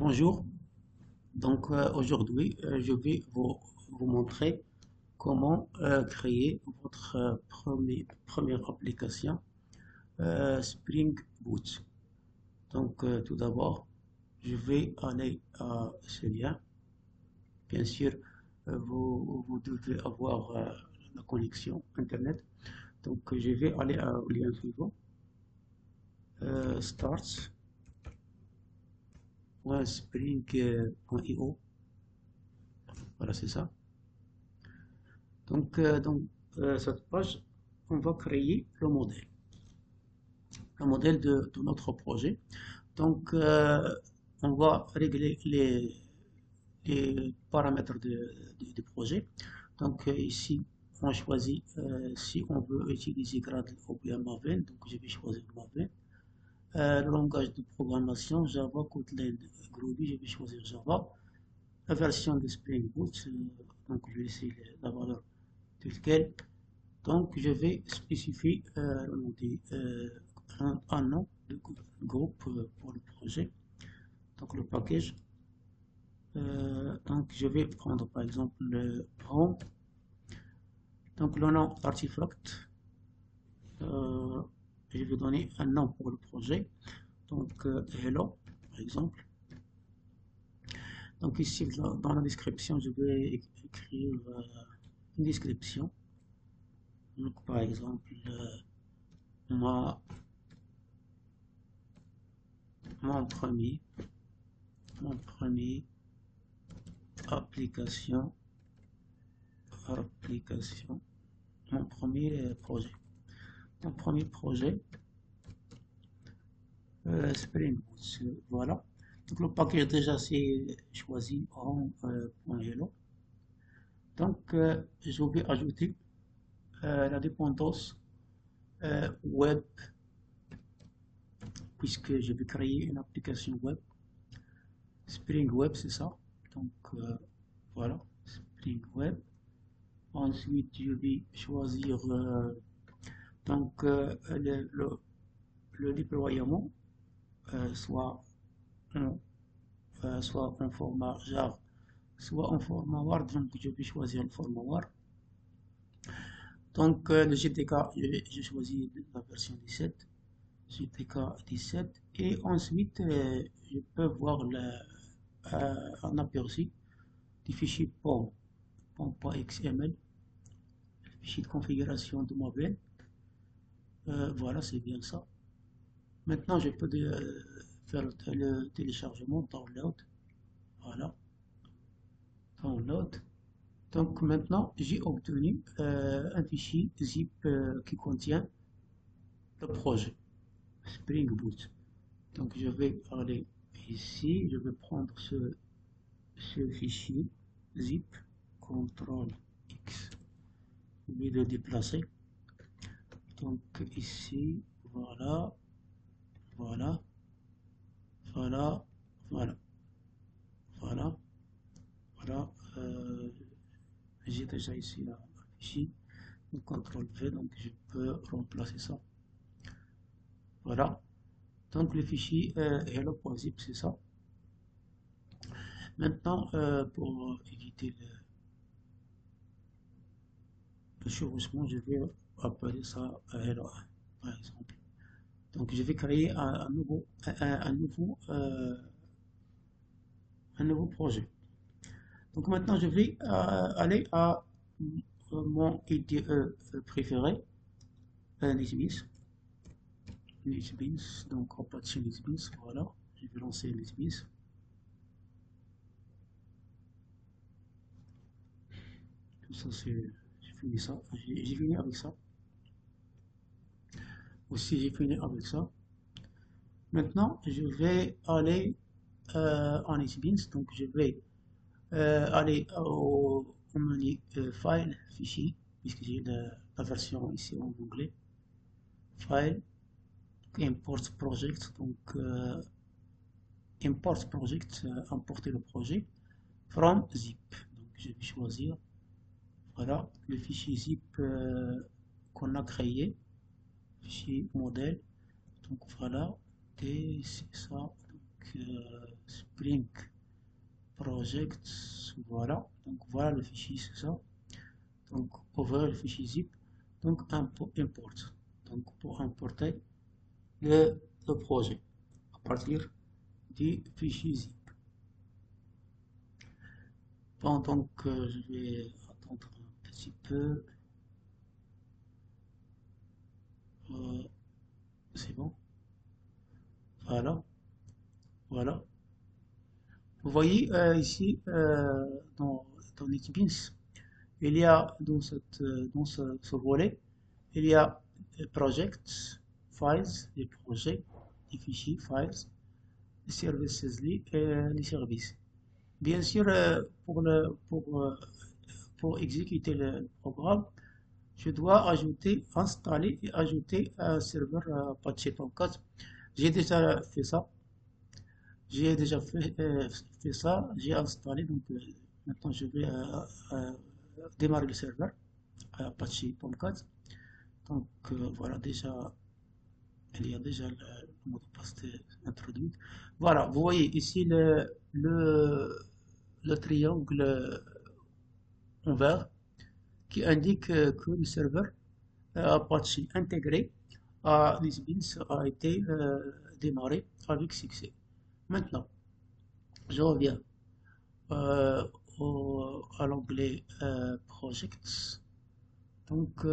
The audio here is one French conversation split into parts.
Bonjour, aujourd'hui je vais vous montrer comment créer votre première application Spring Boot. Tout d'abord, je vais aller à ce lien. Bien sûr, vous devez avoir la connexion Internet. Je vais aller au lien suivant. Starts.spring.io. Voilà, c'est ça. Dans cette page, on va créer le modèle de notre projet. Donc, on va régler les paramètres du projet. Ici, on choisit si on veut utiliser Gradle ou bien Maven. Donc, je vais choisir Maven. Le langage de programmation, Java, Kotlin, Groovy, je vais choisir Java. La version de Spring Boot, je vais laisser la valeur telle quelle. Donc, je vais spécifier un nom de groupe pour le projet. Donc, le package. Je vais prendre par exemple le home. Donc, le nom artifact. Je vais donner un nom pour le projet. Hello, par exemple. Donc, ici, dans la description, je vais écrire une description. Donc, par exemple, mon premier application, mon premier projet. Mon premier projet, Spring Boot, voilà. Donc le package déjà c'est choisi home.hello. Je vais ajouter la dépendance web, puisque je vais créer une application web. Spring Web, c'est ça. Voilà, Spring Web. Ensuite, je vais choisir le déploiement, soit en format JAR, soit en format Word. Donc, je vais choisir le format Word. Le GTK, j'ai choisi la version 17. GTK 17. Et ensuite, je peux voir un aperçu du fichier POM.xml, fichier de configuration de Maven. Voilà, c'est bien ça. Maintenant, je peux faire le téléchargement, download. Voilà, download. Donc maintenant, j'ai obtenu un fichier zip qui contient le projet Spring Boot. Donc je vais aller ici, je vais prendre ce fichier zip, CTRL X, je vais le déplacer. Donc ici, voilà, voilà, voilà, voilà, voilà, voilà. J'ai déjà ici la fichier. CTRL V, donc je peux remplacer ça. Voilà. Donc le fichier hello.zip, c'est ça. Maintenant, pour éviter le chevauchement, je vais appeler ça hello 1, par exemple. Donc je vais créer un nouveau projet. Donc maintenant, je vais aller à mon IDE préféré, NetBeans. Donc Apache NetBeans, voilà. Je vais lancer NetBeans. Ça, j'ai fini ça. J'ai fini avec ça. Aussi, j'ai fini avec ça. Maintenant, je vais aller en NetBeans. Donc, je vais aller au menu File, Fichier, puisque j'ai la version ici en anglais. File, Import Project. Import Project, importer le projet. From zip. Donc, je vais choisir. Voilà, le fichier zip qu'on a créé. Fichier modèle. Donc voilà, et c'est ça. Spring Projects, voilà. Donc voilà le fichier, c'est ça. Donc ouvrir le fichier zip. Donc import. Donc pour importer le projet à partir du fichier zip. Pendant que je vais attendre un petit peu. C'est bon. Voilà. Voilà. Vous voyez ici dans NetBeans, il y a dans ce volet, il y a projects, files, les projets, les fichiers, files, les services, les services. Bien sûr, pour exécuter le programme, je dois installer et ajouter un serveur Apache Tomcat. J'ai déjà fait ça. Fait ça, j'ai installé, donc maintenant je vais démarrer le serveur Apache Tomcat. Donc voilà, déjà, il y a déjà le mot de passe introduit. Voilà, vous voyez ici le triangle en vert qui indique que le serveur Apache intégré à NetBeans a été démarré avec succès. Maintenant, je reviens euh, à l'onglet Projects. Donc,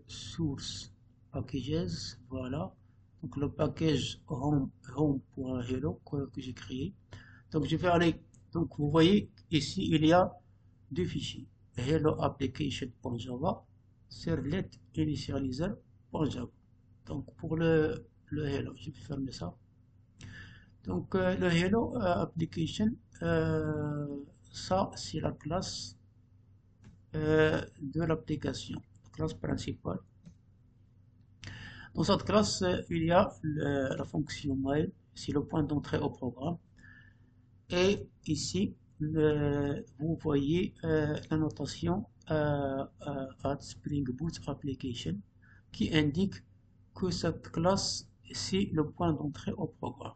Source Packages, voilà. Donc, le package home.hello que j'ai créé. Donc, je vais aller. Donc, vous voyez, ici, il y a deux fichiers. Hello application.java, servlet initializer.java. Donc, pour le Hello, je vais fermer ça. Donc, le Hello application, ça, c'est la classe de l'application, la classe principale. Dans cette classe, il y a la fonction mail, c'est le point d'entrée au programme. Et ici, vous voyez la notation at Spring Boot Application qui indique que cette classe, c'est le point d'entrée au programme.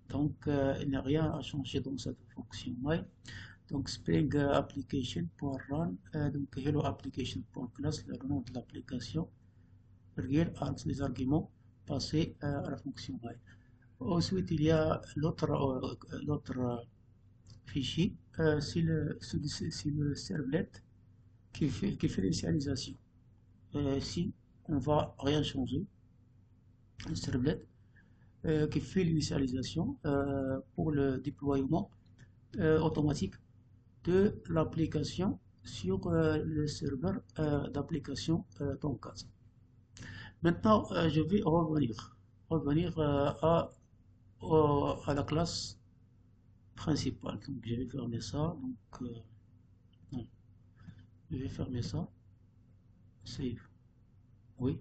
Donc, il n'y a rien à changer dans cette fonction mail. Donc, Spring Application.run, donc Hello Application.class, le nom de l'application, les arguments passés à la fonction mail. Ensuite, il y a l'autre fichier, c'est le servlet qui fait l'initialisation. Si on va rien changer, le servlet qui fait l'initialisation pour le déploiement automatique de l'application sur le serveur d'application Tomcat. Maintenant, je vais revenir à la classe principale. Donc, je vais fermer ça. Donc, non, je vais fermer ça. Save. Oui.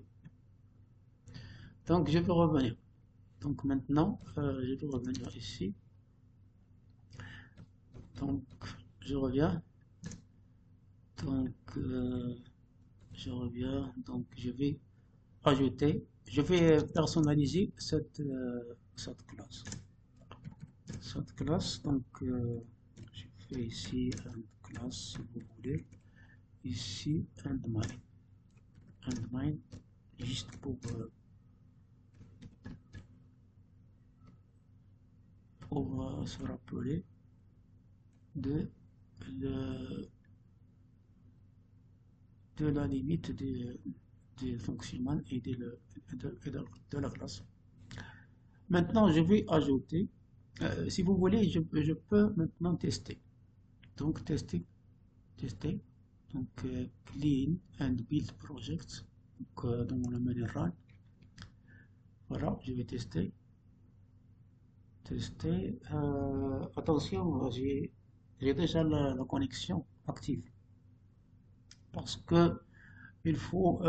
Donc, je vais revenir. Donc, maintenant, je vais revenir ici. Donc, je reviens. Donc, je reviens. Donc, je vais ajouter. Je vais personnaliser cette classe. Cette classe, donc, je fais ici une classe, si vous voulez. Ici, endMine. endMine, juste pour se rappeler de la limite des fonctionnements et de la classe. Maintenant, je vais ajouter, si vous voulez, je peux maintenant tester. Donc, tester. Donc, clean and build projects. Donc, dans le menu run. Voilà, je vais tester. Attention, j'ai déjà la connexion active. Parce que il faut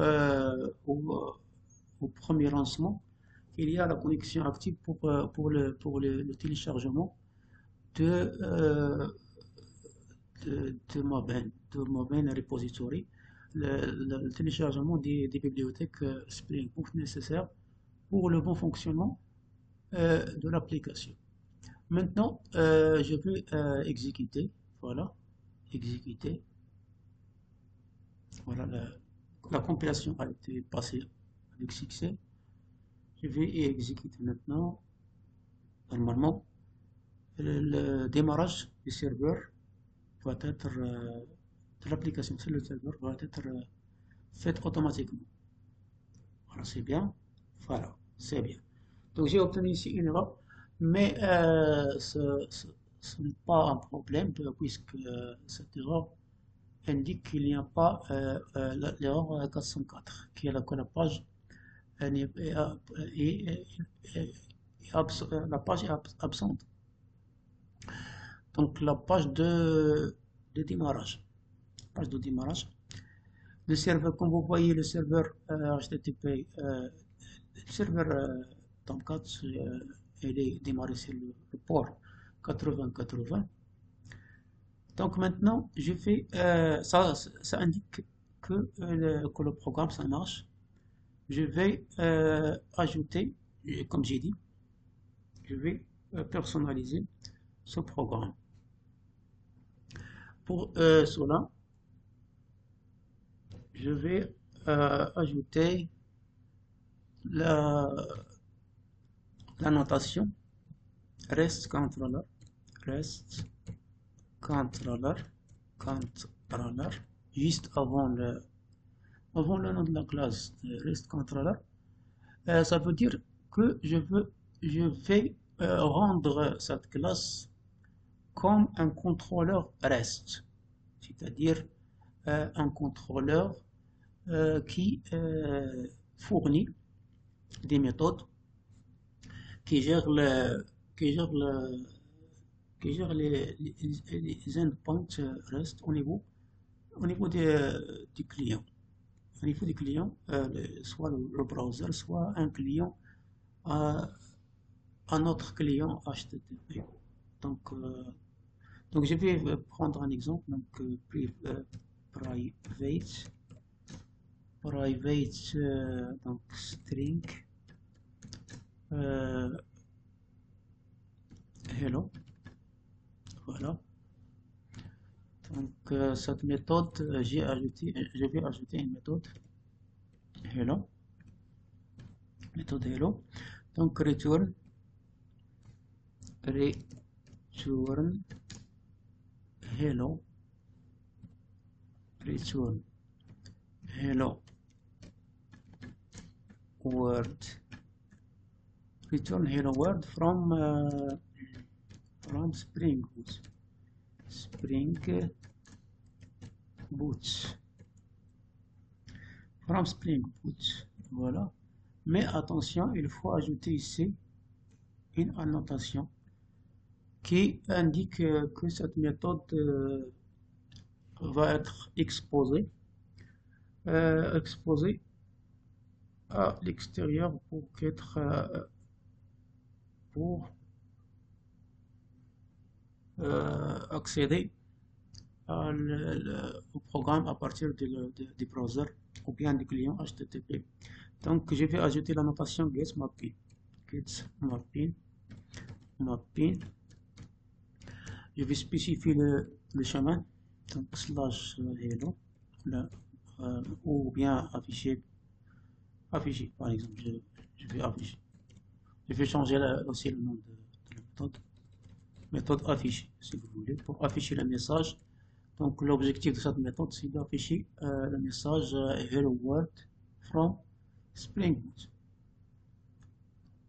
au premier lancement, il y a la connexion active pour le téléchargement de Maven Repository, le téléchargement des bibliothèques Spring Boot nécessaires pour le bon fonctionnement de l'application. Maintenant, je vais exécuter. Voilà, exécuter. Voilà, la compilation a été passée avec succès. Je vais exécuter maintenant. Normalement, le démarrage du serveur va être de l'application sur le serveur va être fait automatiquement. Voilà, c'est bien. Voilà, c'est bien. Donc j'ai obtenu ici une erreur, mais ce n'est pas un problème puisque cette erreur indique qu'il n'y a pas l'erreur 404, qui est que la page la page est absente. Donc la page de démarrage. Page de démarrage. Le serveur, comme vous voyez, le serveur HTTP, le serveur Tomcat, il est démarré sur le port 8080. Donc maintenant, je fais ça indique que le programme ça marche. Je vais ajouter, comme j'ai dit, je vais personnaliser ce programme. Pour cela, je vais ajouter la, la notation REST controller, REST controller, controller, juste avant le nom de la classe de REST controller. Ça veut dire que je vais rendre cette classe comme un contrôleur REST, c'est-à-dire un contrôleur qui fournit des méthodes qui gèrent qui gèrent qui gèrent les endpoints REST au niveau du client. Au niveau du client, soit le browser, soit un client à un autre client HTTP. Donc, donc je vais prendre un exemple. Donc, private donc string hello. Voilà. Donc cette méthode, je vais ajouter une méthode hello. Méthode hello. Donc return hello. Return hello world. Return hello world from Spring Boot. Spring Boot. From Spring Boot. Voilà. Mais attention, il faut ajouter ici une annotation qui indique que cette méthode va être exposée à l'extérieur pour accéder au programme à partir du browser ou bien du client HTTP. Donc je vais ajouter la notation getMapping. Mapping. Je vais spécifier le chemin, donc slash hello, ou bien afficher par exemple, je vais afficher. Je vais changer aussi le nom de la méthode afficher, si vous voulez, pour afficher le message. Donc l'objectif de cette méthode, c'est d'afficher le message Hello World from Spring Boot.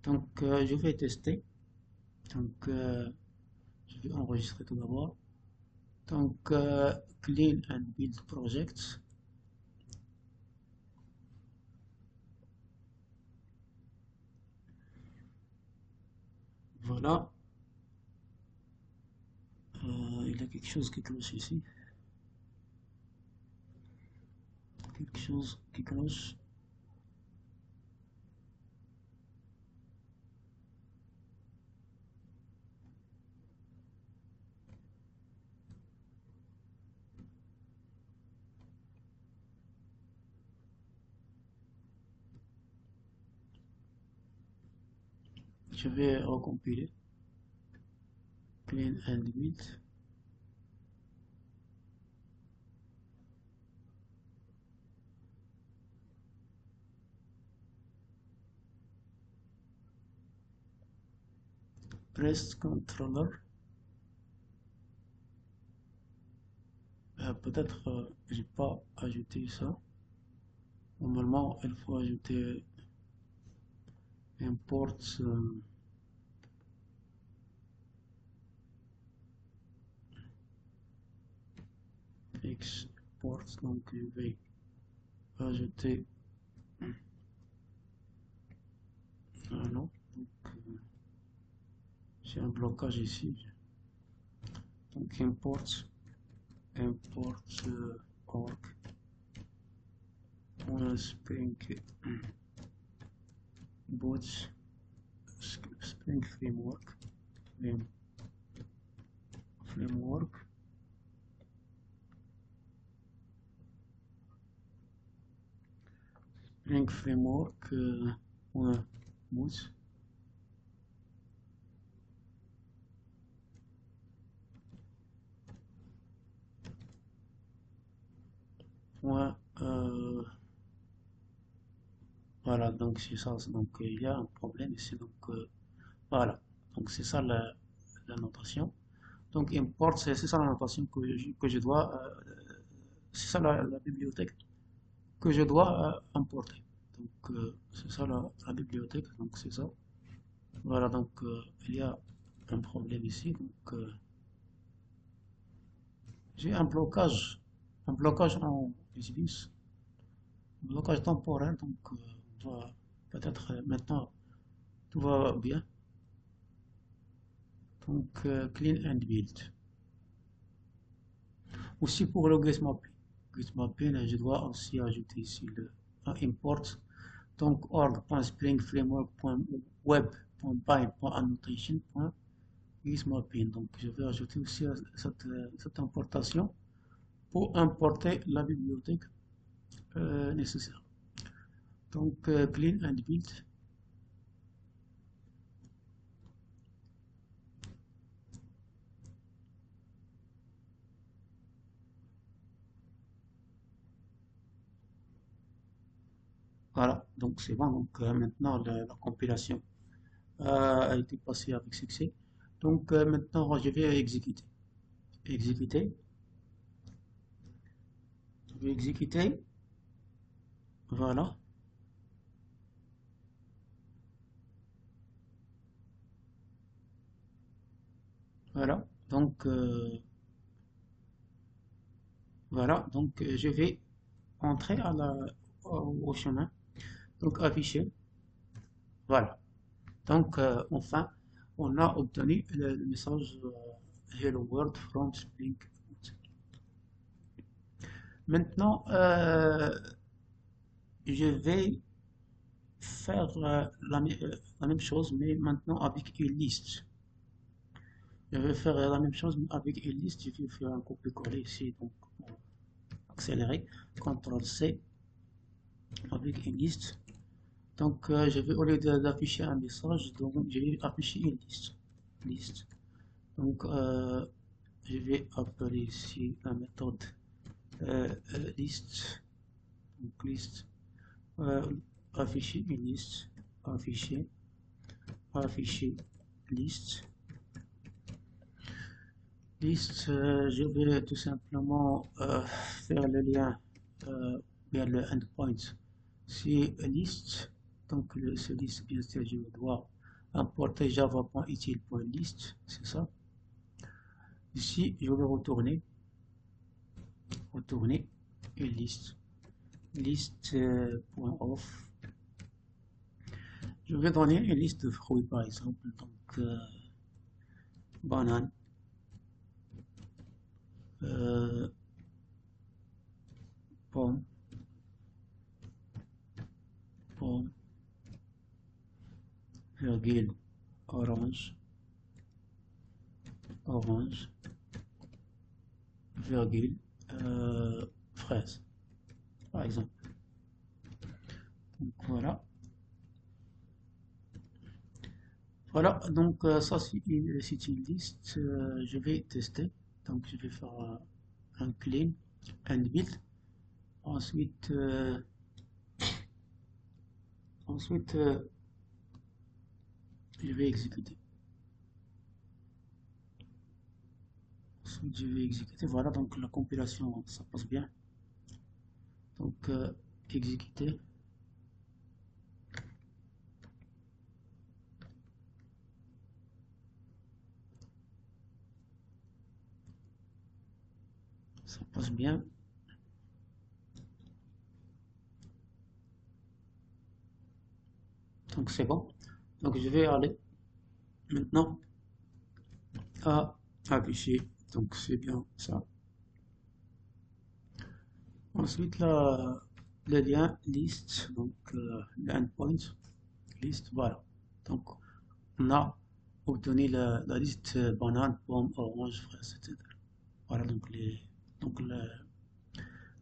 Donc je vais tester. Donc je vais enregistrer tout d'abord. Donc clean and build projects. Voilà. Il y a quelque chose qui cloche ici. Quelque chose qui cloche. Je vais recompiler. clean and build. Press controller. Peut-être j'ai pas ajouté ça. Normalement, il faut ajouter import export. Donc je vais ajouter non. Donc j'ai un blocage ici. Donc import org spring boot spring framework spring framework boot voilà, donc c'est ça. Donc il y a un problème ici. Donc voilà, donc c'est ça la notation. Donc import, c'est ça la notation que je dois, c'est ça la bibliothèque que je dois importer. Donc c'est ça la bibliothèque, donc c'est ça. Voilà, donc il y a un problème ici. Donc j'ai un blocage en SBS, un blocage temporaire. Donc on va peut-être maintenant tout va bien. Donc clean and build. Aussi pour le get mapping, je dois aussi ajouter ici le import. Donc org.spring-framework.web.by.annotation.getMapping. Donc je vais ajouter aussi cette importation pour importer la bibliothèque nécessaire. Donc clean and build. Voilà, donc c'est bon. Donc maintenant la compilation a été passée avec succès. Donc maintenant je vais exécuter. Exécuter. Je vais exécuter. Voilà. Voilà. Donc voilà. Donc je vais entrer au chemin. Donc afficher. Voilà. Donc enfin, on a obtenu le message Hello World from Spring Boot. Maintenant, je vais faire la même chose, mais maintenant avec une liste. Je vais faire la même chose mais avec une liste. Je vais faire un copier-coller ici, donc pour accélérer. CTRL-C avec une liste. Donc, je vais, au lieu d'afficher un message, donc je vais afficher une liste. Donc, je vais appeler ici la méthode liste. Donc, liste. Afficher une liste. Afficher liste. Liste, je vais tout simplement faire le lien vers le endpoint. C'est liste. Donc, ce liste, bien sûr, je dois importer java.util.list, c'est ça. Ici, je vais retourner une liste. Liste.off. Je vais donner une liste de fruits, par exemple. Donc, banane. Pomme, virgule, orange, virgule, fraise, par exemple. Donc voilà. Voilà, donc ça c'est une liste. Je vais tester. Donc je vais faire un clean, un build. Ensuite, ensuite je vais exécuter. Ensuite, je vais exécuter. Voilà, donc la compilation, ça passe bien. Donc, exécuter. Ça passe bien. Donc, c'est bon. Donc, je vais aller maintenant à afficher. Donc, c'est bien ça. Ensuite, le lien liste. Donc, l'endpoint liste. Voilà. Donc, on a obtenu la liste banane, pomme, orange, fraise, etc. Voilà donc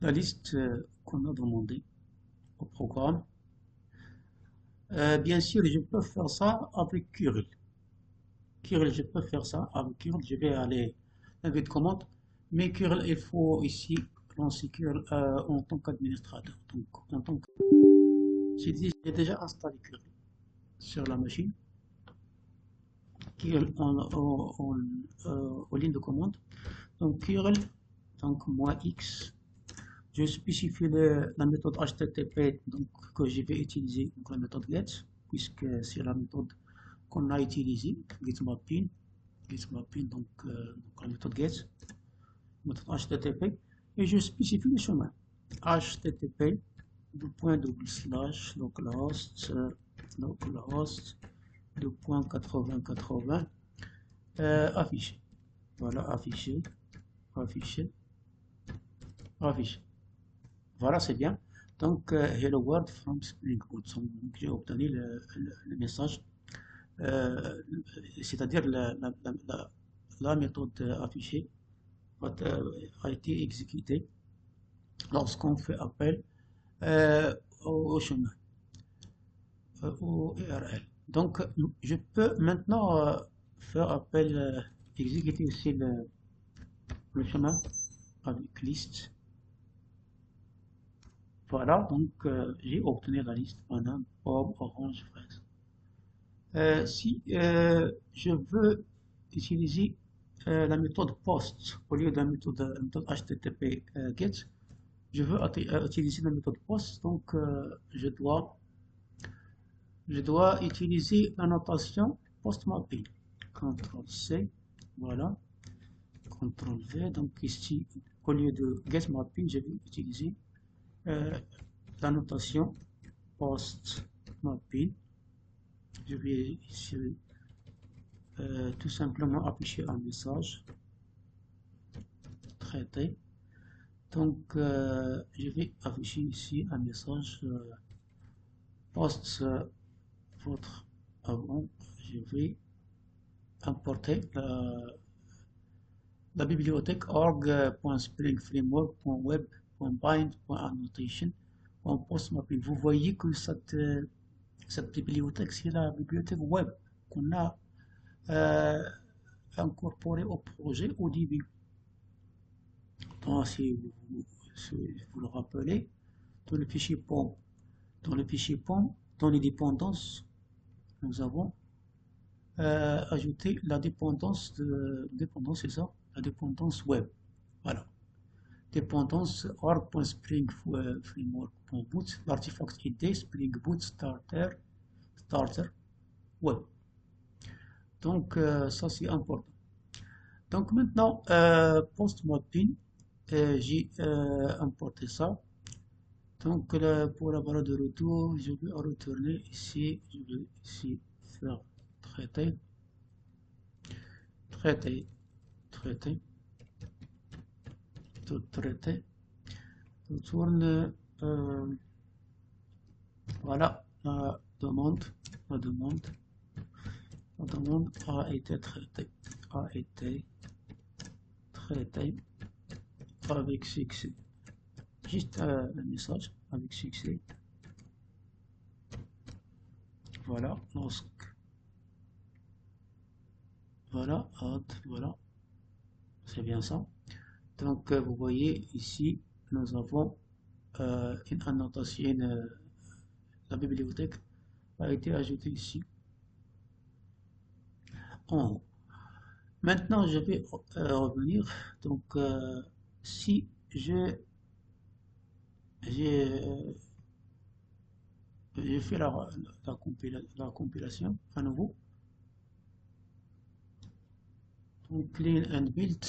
la liste qu'on a demandé au programme. Bien sûr, je peux faire ça avec curl. Curl, je peux faire ça avec curl. Je vais aller avec de commande. Mais curl, il faut ici lancer curl en tant qu'administrateur. Donc, en tant que... J'ai déjà installé curl sur la machine. Curl en ligne de commande. Donc, curl, donc moi X. Je spécifie la méthode HTTP donc, que je vais utiliser, donc la méthode GET, puisque c'est la méthode qu'on a utilisée, getMapping, donc la méthode GET, méthode HTTP, et je spécifie le chemin. HTTP, localhost, localhost, 2.8080, affiché. Voilà, affiché, affiché, affiché. Voilà, c'est bien. Donc, Hello World from Spring Boot. Donc, j'ai obtenu le message, euh, c'est-à-dire la méthode affichée a été exécutée lorsqu'on fait appel au chemin, au URL. Donc, je peux maintenant faire appel, exécuter ici le chemin avec liste. Voilà, donc j'ai obtenu la liste banane, pomme, orange, fraise. Si je veux utiliser la méthode POST au lieu de la méthode HTTP GET, je veux utiliser la méthode POST, donc je dois utiliser la notation PostMapping. CTRL-C, voilà, CTRL-V, donc ici, au lieu de GetMapping, je vais utiliser euh, la notation PostMapping. Je vais ici tout simplement afficher un message traité. Donc, je vais afficher ici un message post votre avant. Je vais importer la bibliothèque org.springframework.web.bind.annotation.postmapping. Vous voyez que cette bibliothèque, c'est la bibliothèque web qu'on a euh, incorporée au projet au début. Donc, si vous le rappelez, dans le fichier POM, dans les dépendances, nous avons ajouté la dépendance, c'est ça, la dépendance web. Voilà. Dépendance org.springframework.boot, l'artefact ID Spring Boot starter web. Donc, ça c'est important. Donc maintenant, post-mapping, j'ai importé ça. Donc pour la barre de retour, je vais retourner ici, je vais ici faire traiter, traiter, traiter, tout traiter, retourne, voilà, la demande a été traitée, avec succès. Juste le message avec succès. Voilà, lorsque voilà, voilà, c'est bien ça. Donc, vous voyez ici, nous avons une annotation, la bibliothèque a été ajoutée ici en haut. Maintenant, je vais revenir. Donc, si j'ai fait la compilation à nouveau, donc clean and build,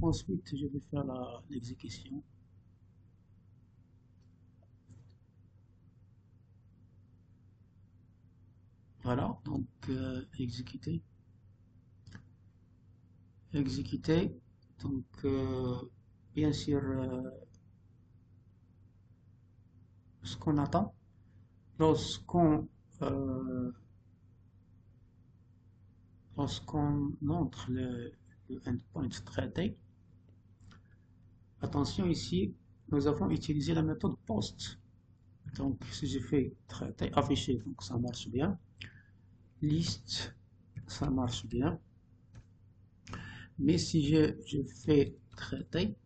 ensuite je vais faire l'exécution. Voilà, donc exécuter. Donc bien sûr, ce qu'on attend lorsqu'on euh, entre le endpoint traité. Attention ici, nous avons utilisé la méthode post. Donc si je fais traité, afficher, donc ça marche bien. Liste, ça marche bien. Mais si je fais traité,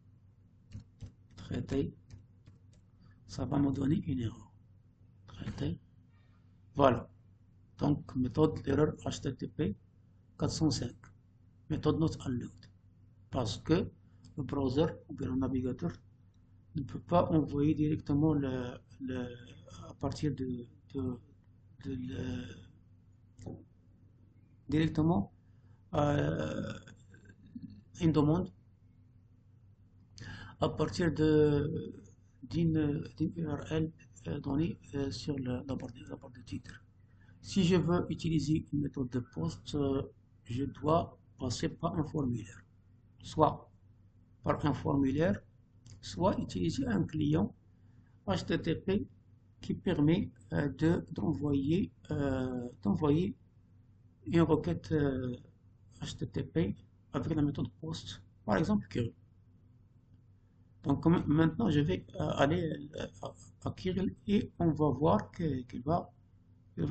ça va me donner une erreur. Traité. Voilà. Donc, méthode l'erreur HTTP 405. Méthode not allowed. Parce que le browser ou bien le navigateur ne peut pas envoyer directement à partir directement une demande à partir d'une URL donnée sur la barre de titre. Si je veux utiliser une méthode de post, je dois passer par un formulaire. Soit par un formulaire, soit utiliser un client HTTP qui permet d'envoyer une requête HTTP avec la méthode post, par exemple Curl. Donc maintenant, je vais aller à Curl et on va voir qu'il va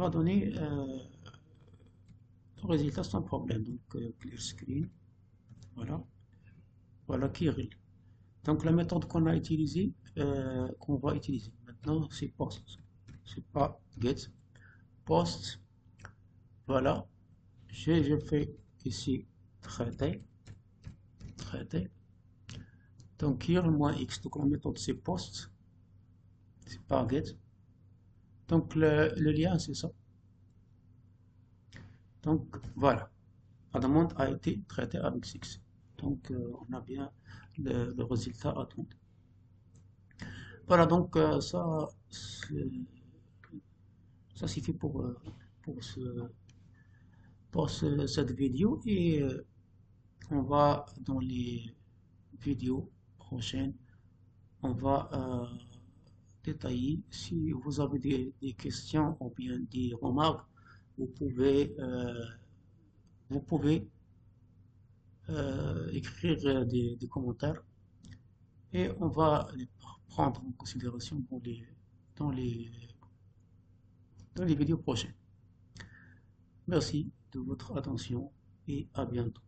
donner le résultat sans problème. Donc clear screen, voilà Curl. Donc la méthode qu'on a utilisée, qu'on va utiliser maintenant, c'est post. C'est pas get, post. Voilà. Je fais ici traiter. Donc here moins x. Donc la méthode c'est post. C'est pas get. Donc le lien c'est ça. Donc voilà. La demande a été traitée avec 6. Donc on a bien le résultat attendu. Voilà, donc ça suffit pour, cette vidéo et on va dans les vidéos prochaines, on va détailler. Si vous avez des questions ou bien des remarques, vous pouvez, écrire des commentaires et on va les prendre en considération dans les, dans les vidéos prochaines. Merci de votre attention et à bientôt.